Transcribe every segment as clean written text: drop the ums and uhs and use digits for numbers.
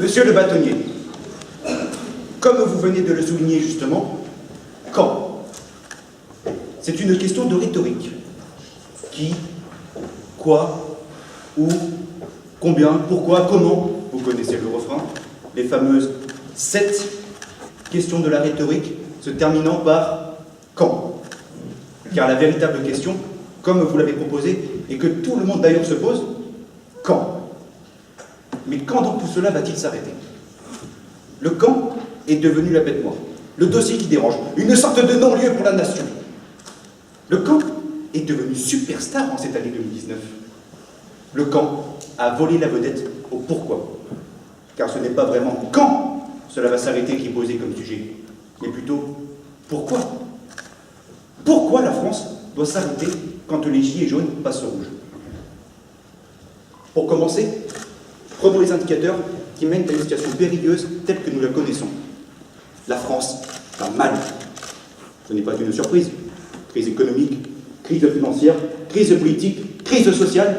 Monsieur le bâtonnier, comme vous venez de le souligner justement, quand? C'est une question de rhétorique. Qui, quoi, où, combien, pourquoi, comment? Vous connaissez le refrain, les fameuses 7 questions de la rhétorique se terminant par quand. Car la véritable question, comme vous l'avez proposé, et que tout le monde d'ailleurs se pose, quand? Mais quand donc tout cela va-t-il s'arrêter? Le quand est devenu la bête noire, le dossier qui dérange, une sorte de non-lieu pour la nation. Le quand est devenu superstar en cette année 2019. Le quand a volé la vedette au pourquoi. Car ce n'est pas vraiment quand cela va s'arrêter qui est posé comme sujet, mais plutôt pourquoi. Pourquoi la France doit s'arrêter quand les gilets jaunes passent au rouge? Pour commencer, prenons les indicateurs qui mènent à une situation périlleuse telle que nous la connaissons. La France va mal. Ce n'est pas une surprise. Crise économique, crise financière, crise politique, crise sociale,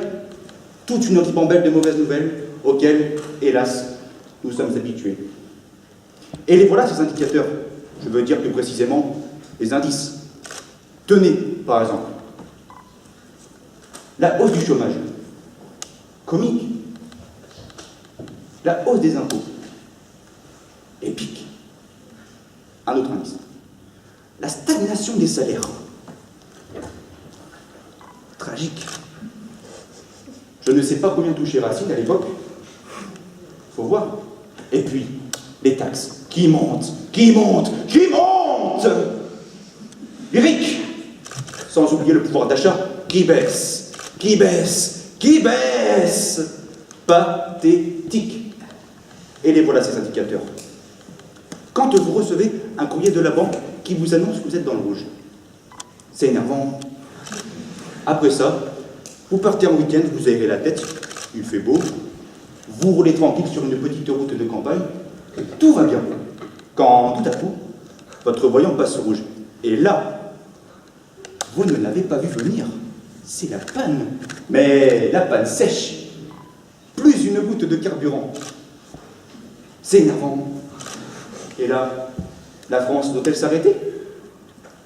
toute une ribambelle de mauvaises nouvelles auxquelles, hélas, nous sommes habitués. Et les voilà ces indicateurs, je veux dire plus précisément les indices. Tenez, par exemple, la hausse du chômage, comique. La hausse des impôts, épique. Un autre indice. La stagnation des salaires, tragique. Je ne sais pas combien touchait Racine à l'époque. Faut voir. Et puis, les taxes qui montent, qui montent, qui montent. Lyrique. Sans oublier le pouvoir d'achat qui baisse, qui baisse, qui baisse. Pathétique. Et les voilà ces indicateurs. Quand vous recevez un courrier de la banque qui vous annonce que vous êtes dans le rouge, c'est énervant. Après ça, vous partez en week-end, vous aérez la tête, il fait beau, vous roulez tranquille sur une petite route de campagne, et tout va bien. Quand tout à coup, votre voyant passe au rouge. Et là, vous ne l'avez pas vu venir. C'est la panne. Mais la panne sèche. Plus une goutte de carburant. C'est énervant. Et là, la France doit-elle s'arrêter?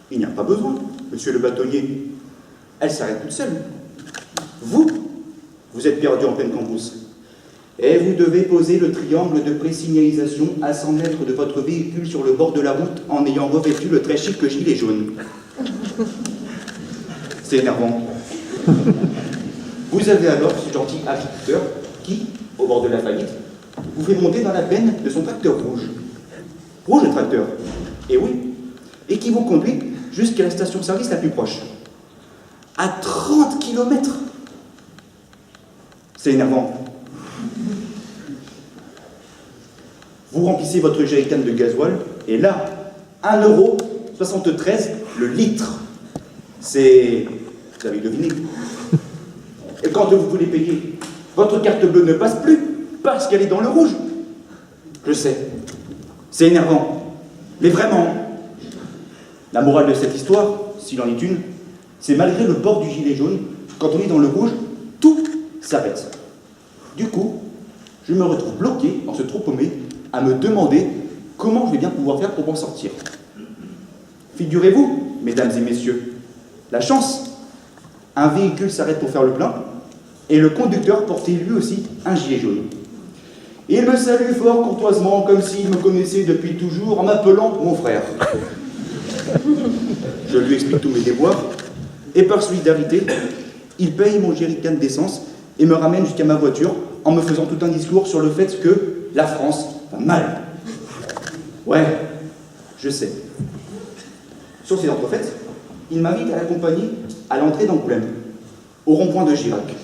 Il n'y a pas besoin, monsieur le bâtonnier. Elle s'arrête toute seule. Vous êtes perdu en pleine cambrousse. Et vous devez poser le triangle de présignalisation à 100 mètres de votre véhicule sur le bord de la route en ayant revêtu le très chic gilet jaune. C'est énervant. Vous avez alors ce gentil agriculteur qui, au bord de la faillite, vous fait monter dans la benne de son tracteur rouge. Rouge le tracteur. Et oui. Et qui vous conduit jusqu'à la station-service la plus proche. À 30 km. C'est énervant. Vous remplissez votre jerrycan de gasoil, et là, 1,73 € le litre. C'est... Vous avez deviné. Et quand vous voulez payer, votre carte bleue ne passe plus, parce qu'elle est dans le rouge. Je sais. C'est énervant. Mais vraiment, la morale de cette histoire, s'il en est une, c'est malgré le port du gilet jaune, quand on est dans le rouge, tout s'arrête. Du coup, je me retrouve bloqué dans ce trou paumé à me demander comment je vais bien pouvoir faire pour m'en sortir. Figurez-vous, mesdames et messieurs, la chance. Un véhicule s'arrête pour faire le plein, et le conducteur portait lui aussi un gilet jaune. Il me salue fort courtoisement, comme s'il me connaissait depuis toujours, en m'appelant mon frère. Je lui explique tous mes déboires, et par solidarité, il paye mon jerrycan d'essence et me ramène jusqu'à ma voiture en me faisant tout un discours sur le fait que la France va mal. Ouais, je sais. Sur ces entrefaites, il m'invite à l'accompagner à l'entrée d'Angoulême, au rond-point de Girac.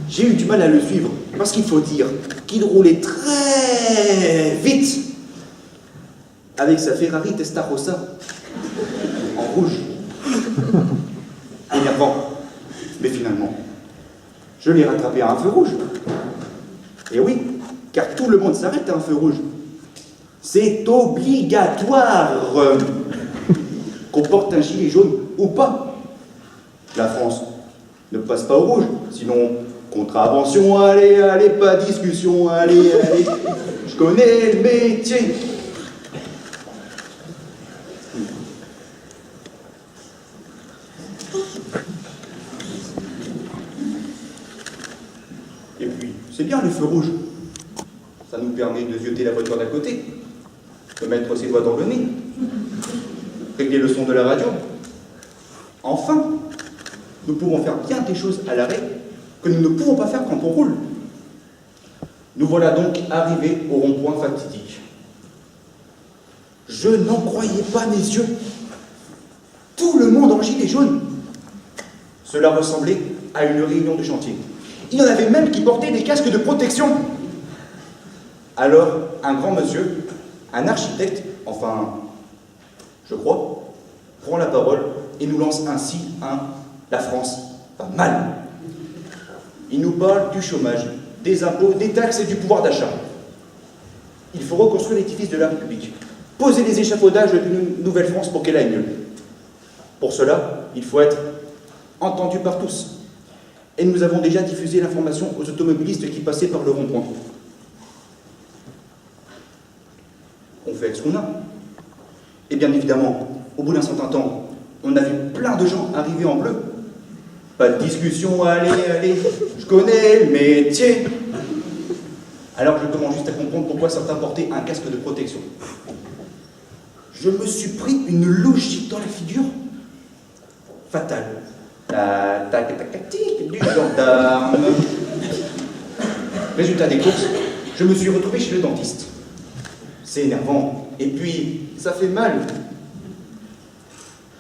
J'ai eu du mal à le suivre, parce qu'il faut dire qu'il roulait très vite avec sa Ferrari Testarossa en rouge. Énervant. Mais finalement, je l'ai rattrapé à un feu rouge. Et oui, car tout le monde s'arrête à un feu rouge. C'est obligatoire qu'on porte un gilet jaune ou pas. La France ne passe pas au rouge, sinon Contravention, allez, allez, pas de discussion, allez, allez. Je connais le métier. Et puis, c'est bien le feu rouge. Ça nous permet de zioter la voiture d'à côté, de mettre ses doigts dans le nez, régler le son de la radio. Enfin, nous pouvons faire bien des choses à l'arrêt que nous ne pouvons pas faire quand on roule. Nous voilà donc arrivés au rond-point fatidique. Je n'en croyais pas mes yeux. Tout le monde en gilet jaune. Cela ressemblait à une réunion de chantier. Il y en avait même qui portaient des casques de protection. Alors, un grand monsieur, un architecte, enfin, je crois, prend la parole et nous lance ainsi la France va mal. Il nous parle du chômage, des impôts, des taxes et du pouvoir d'achat. Il faut reconstruire l'édifice de la République, poser les échafaudages d'une nouvelle France pour qu'elle aille mieux. Pour cela, il faut être entendu par tous. Et nous avons déjà diffusé l'information aux automobilistes qui passaient par le rond-point. On fait avec ce qu'on a. Et bien évidemment, au bout d'un certain temps, on a vu plein de gens arriver en bleu. Pas de discussion, allez, allez, je connais le métier. Alors je commence juste à comprendre pourquoi certains portaient un casque de protection. Je me suis pris une logique dans la figure fatale. La tactique du gendarme. Résultat des courses, je me suis retrouvé chez le dentiste. C'est énervant. Et puis, ça fait mal.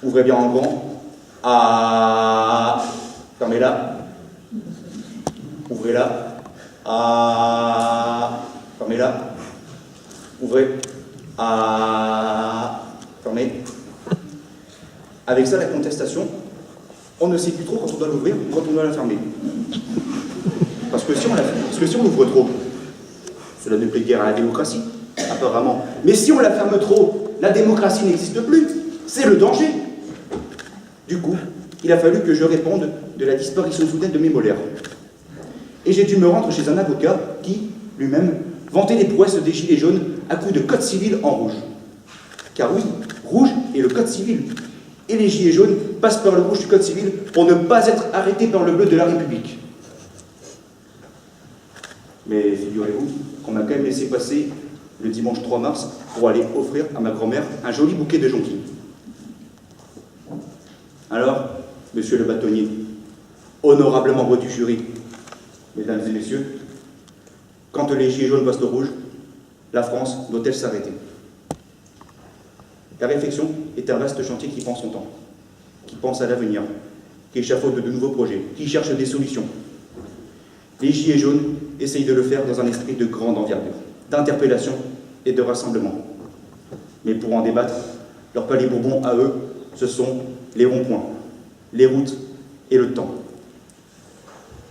Ouvrez bien en grand. Ah. Fermez-la. Ouvrez-la. Ah. Fermez-la. Ouvrez. Ah. Fermez. Avec ça, la contestation, on ne sait plus trop quand on doit l'ouvrir ou quand on doit la fermer. Parce que si on l'ouvre trop, cela ne plaît guère à la démocratie, apparemment. Mais si on la ferme trop, la démocratie n'existe plus. C'est le danger. Du coup, il a fallu que je réponde de la disparition soudaine de mes molaires. Et j'ai dû me rendre chez un avocat qui, lui-même, vantait les prouesses des gilets jaunes à coups de code civil en rouge. Car oui, rouge est le code civil. Et les gilets jaunes passent par le rouge du code civil pour ne pas être arrêtés par le bleu de la République. Mais figurez-vous qu'on m'a quand même laissé passer le dimanche 3 mars pour aller offrir à ma grand-mère un joli bouquet de jonquilles. Alors, monsieur le bâtonnier, honorable membre du jury, mesdames et messieurs, quand les gilets jaunes passent au rouge, la France doit-elle s'arrêter? La réflexion est un vaste chantier qui prend son temps, qui pense à l'avenir, qui échafaude de nouveaux projets, qui cherche des solutions. Les gilets jaunes essayent de le faire dans un esprit de grande envergure, d'interpellation et de rassemblement. Mais pour en débattre, leur palais Bourbon à eux, ce sont les ronds-points, les routes et le temps.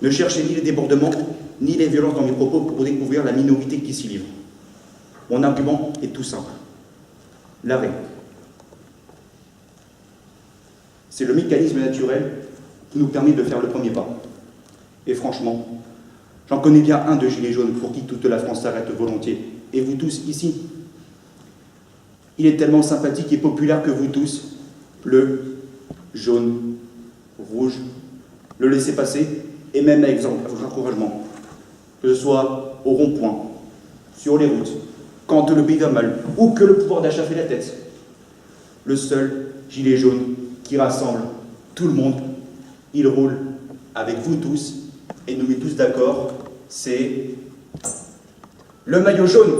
Ne cherchez ni les débordements, ni les violences dans mes propos pour découvrir la minorité qui s'y livre. Mon argument est tout simple. L'arrêt. C'est le mécanisme naturel qui nous permet de faire le premier pas. Et franchement, j'en connais bien un de gilets jaunes pour qui toute la France s'arrête volontiers. Et vous tous ici. Il est tellement sympathique et populaire que vous tous, bleu, jaune, rouge, le laissez passer, et même avec votre encouragement. Que ce soit au rond-point, sur les routes, quand le pays va mal, ou que le pouvoir d'achat fait la tête. Le seul gilet jaune qui rassemble tout le monde, il roule avec vous tous, et nous met tous d'accord, c'est le maillot jaune.